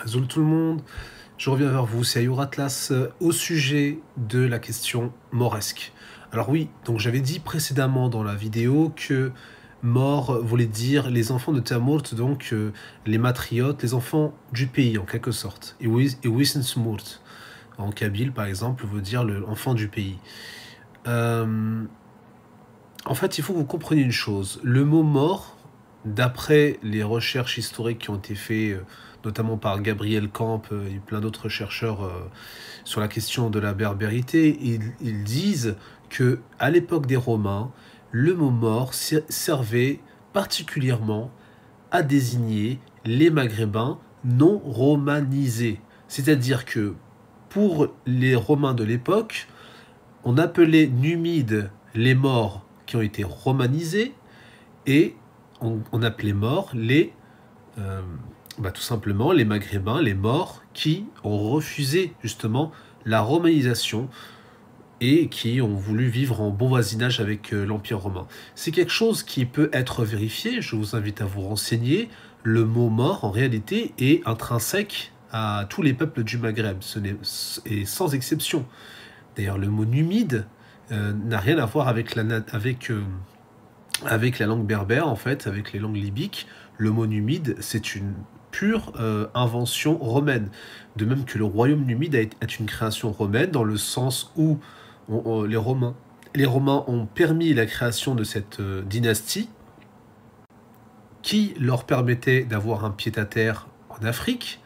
Salut tout le monde, je reviens vers vous, c'est Ayour Atlas au sujet de la question moresque. Alors oui, donc j'avais dit précédemment dans la vidéo que mort voulait dire les enfants de Tamurt, donc les matriotes, les enfants du pays en quelque sorte. Et Wisensmurt en kabyle par exemple veut dire l'enfant du pays. En fait, il faut que vous compreniez une chose. Le mot mort, d'après les recherches historiques qui ont été faites, notamment par Gabriel Camp et plein d'autres chercheurs sur la question de la berbérité, ils disent que à l'époque des Romains, le mot mort servait particulièrement à désigner les Maghrébins non romanisés. C'est-à-dire que pour les Romains de l'époque, on appelait Numides les morts qui ont été romanisés et on appelait morts tout simplement les Maghrébins, les morts qui ont refusé justement la romanisation et qui ont voulu vivre en bon voisinage avec l'Empire romain. C'est quelque chose qui peut être vérifié, je vous invite à vous renseigner. Le mot mort, en réalité, est intrinsèque à tous les peuples du Maghreb, et sans exception. D'ailleurs, le mot numide n'a rien à voir avec avec la langue berbère, en fait, avec les langues libyques. Le mot numide, c'est une pure invention romaine. De même que le royaume numide est une création romaine, dans le sens où les Romains ont permis la création de cette dynastie qui leur permettait d'avoir un pied-à-terre en Afrique,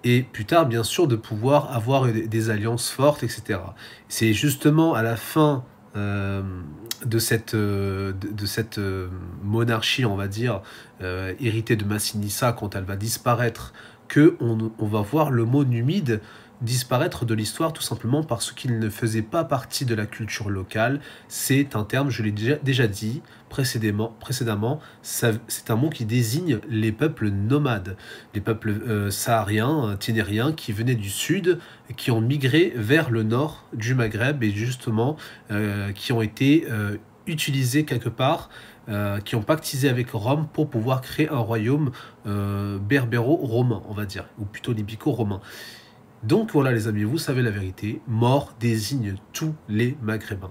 et plus tard, bien sûr, de pouvoir avoir des alliances fortes, etc. C'est justement à la fin de cette monarchie, on va dire, héritée de Massinissa, quand elle va disparaître, qu'on va voir le mot numide disparaître de l'histoire, tout simplement parce qu'il ne faisait pas partie de la culture locale. C'est un terme, je l'ai déjà dit précédemment, c'est un mot qui désigne les peuples nomades, les peuples sahariens, ténériens, qui venaient du sud, qui ont migré vers le nord du Maghreb et justement qui ont été utilisés quelque part, qui ont pactisé avec Rome pour pouvoir créer un royaume berbéro-romain, on va dire, ou plutôt libyco-romain. Donc voilà les amis, vous savez la vérité, mort désigne tous les Maghrébins.